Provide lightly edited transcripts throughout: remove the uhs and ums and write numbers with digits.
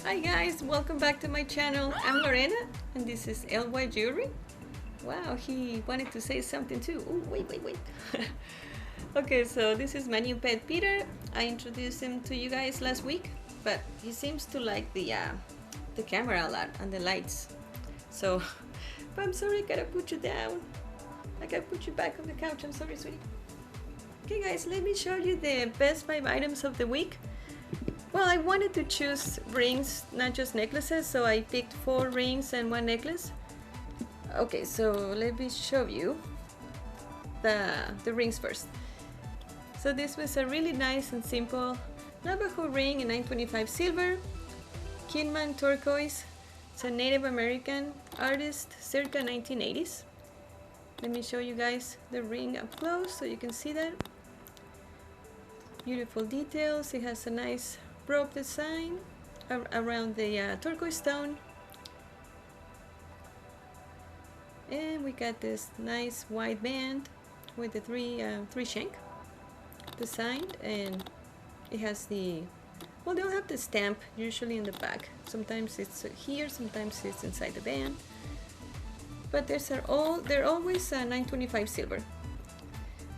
Hi guys, welcome back to my channel. I'm Lorena and this is LY Jewelry. Wow, he wanted to say something too. Oh, wait. Okay, so this is my new pet Peter. I introduced him to you guys last week, but he seems to like the camera a lot and the lights. So, but I'm sorry, I gotta put you down. I gotta put you back on the couch. I'm sorry, sweetie. Okay guys, let me show you the best 5 items of the week. Well, I wanted to choose rings, not just necklaces, so I picked 4 rings and 1 necklace. Okay, so let me show you the rings first. So this was a really nice and simple Navajo ring in 925 silver, Kinman turquoise. It's a Native American artist circa 1980s. Let me show you guys the ring up close so you can see that. Beautiful details. It has a nice rope design around the turquoise stone, and we got this nice white band with the three shank designed, and it has the, well, they'll have the stamp usually in the back. Sometimes it's here, sometimes it's inside the band, but they're always 925 silver.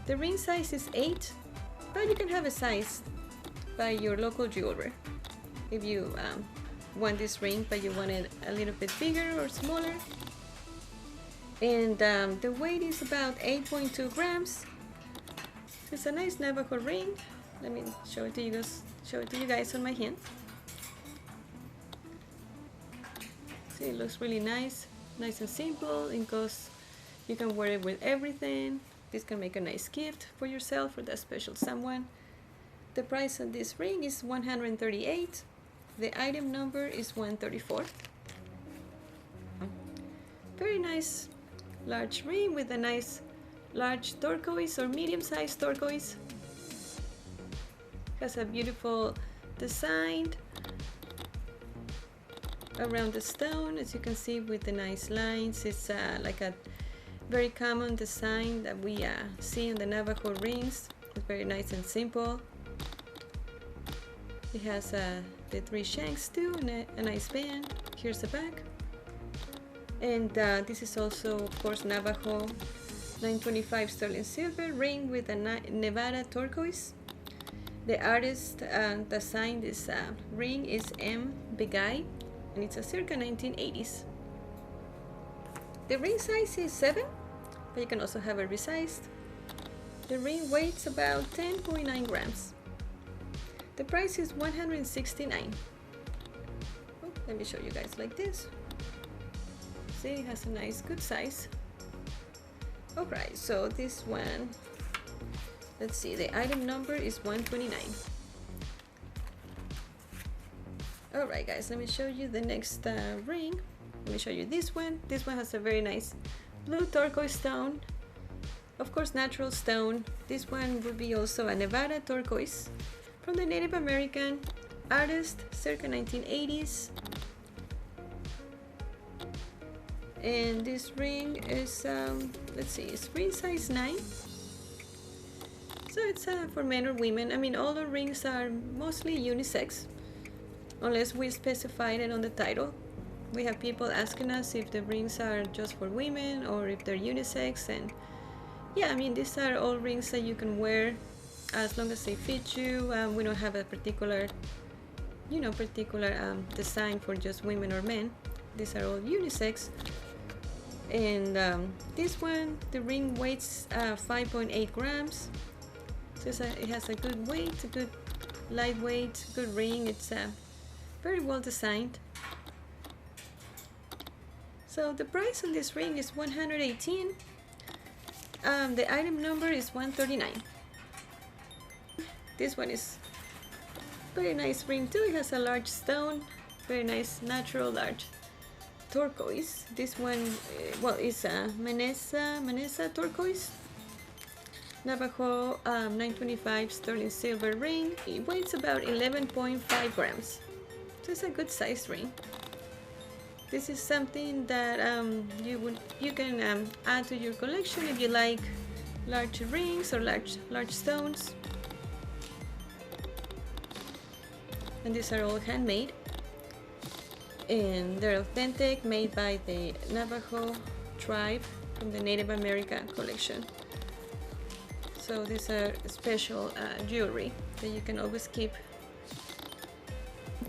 The ring size is 8, but you can have a size by your local jeweler if you want this ring but you want it a little bit bigger or smaller. And the weight is about 8.2 grams. It's a nice Navajo ring. Let me show it to you guys on my hand. See, it looks really nice and simple. It goes, you can wear it with everything. This can make a nice gift for yourself or that special someone. The price of this ring is $138. The item number is 134. Very nice large ring with a nice large turquoise or medium-sized turquoise. Has a beautiful design around the stone, as you can see, with the nice lines. It's like a very common design that we see in the Navajo rings. It's very nice and simple. It has the 3 shanks too, and a nice band. Here's the back. And this is also, of course, Navajo 925 sterling silver ring with a Nevada turquoise. The artist designed this ring is M. Begay, and it's a circa 1980s. The ring size is 7, but you can also have it resized. The ring weighs about 10.9 grams. The price is $169. Oh, let me show you guys like this. See, it has a nice, good size. Alright, so this one, let's see, the item number is 129. Alright guys, let me show you the next ring. Let me show you this one. This one has a very nice blue turquoise stone. Of course, natural stone. This one would be also a Nevada turquoise from the Native American artist circa 1980s. And this ring is, let's see, it's ring size 9. So it's for men or women. I mean, all the rings are mostly unisex, unless we specified it on the title. We have people asking us if the rings are just for women or if they're unisex, and yeah, I mean, these are all rings that you can wear as long as they fit you. We don't have a particular design for just women or men. These are all unisex. And this one, the ring weighs 5.8 grams. So it has a good weight, a good lightweight, good ring. It's very well designed. So the price on this ring is $118. The item number is 139. This one is very nice ring too. It has a large stone, very nice natural large turquoise. This one, well, is a Manesa turquoise. Navajo 925 sterling silver ring. It weighs about 11.5 grams. So it's a good size ring. This is something that you can add to your collection if you like large rings or large stones. And these are all handmade. and they're authentic, made by the Navajo tribe from the Native American collection. So these are special jewelry that you can always keep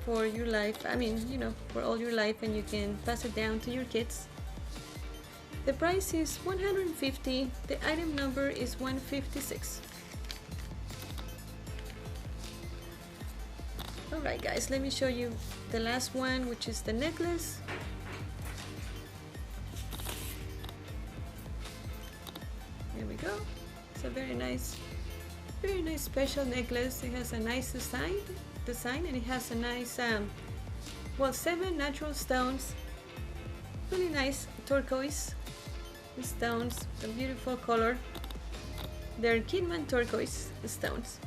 for your life. I mean, you know, for all your life, and you can pass it down to your kids. The price is $150. The item number is 156. Alright guys, let me show you the last one, which is the necklace. There we go. It's a very nice special necklace. It has a nice design, and it has a nice, well, 7 natural stones. Really nice turquoise stones, a beautiful color. They're Kidman turquoise stones.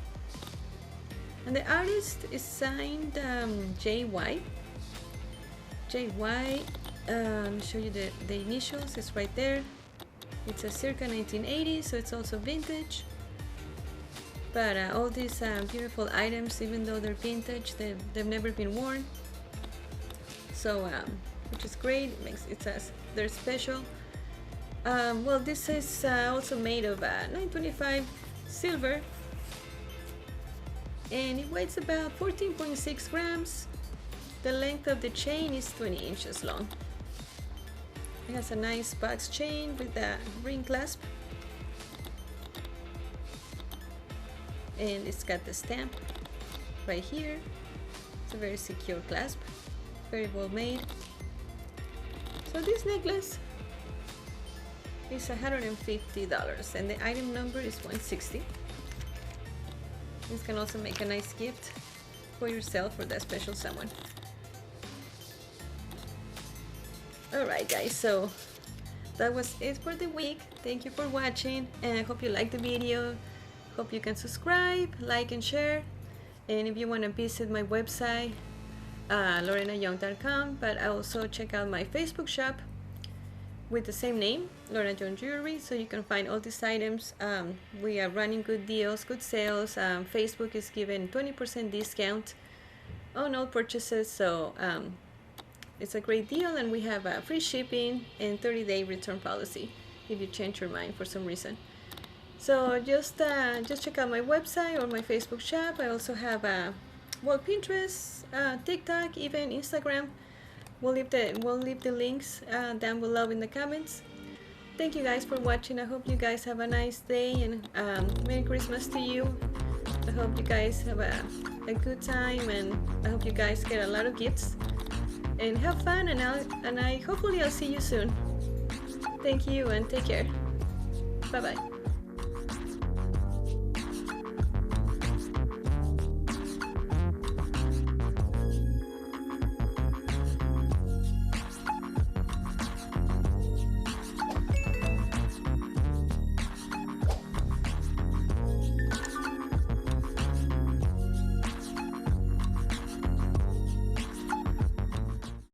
And the artist is signed J.Y. J.Y. Let me show you the initials. It's right there. It's a circa 1980, so it's also vintage. But all these beautiful items, even though they're vintage, they've never been worn. So, which is great. They're special. Well, this is also made of 925 silver. And it weighs about 14.6 grams. The length of the chain is 20 inches long. It has a nice box chain with a ring clasp. And it's got the stamp right here. It's a very secure clasp, very well made. So this necklace is $150 and the item number is 160. This can also make a nice gift for yourself or that special someone. Alright guys, so that was it for the week. Thank you for watching, and I hope you liked the video. Hope you can subscribe, like, and share. And if you want to visit my website, lorenayoung.com, but also check out my Facebook shop with the same name, Lorena Young Jewelry, so you can find all these items. We are running good deals, good sales. Facebook is giving 20% discount on all purchases, so it's a great deal, and we have free shipping and 30-day return policy if you change your mind for some reason. So just check out my website or my Facebook shop. I also have well, Pinterest, TikTok, even Instagram. We'll leave the links down below in the comments. Thank you guys for watching. I hope you guys have a nice day, and Merry Christmas to you. I hope you guys have a good time, and I hope you guys get a lot of gifts and have fun, and hopefully I'll see you soon. Thank you and take care. Bye bye.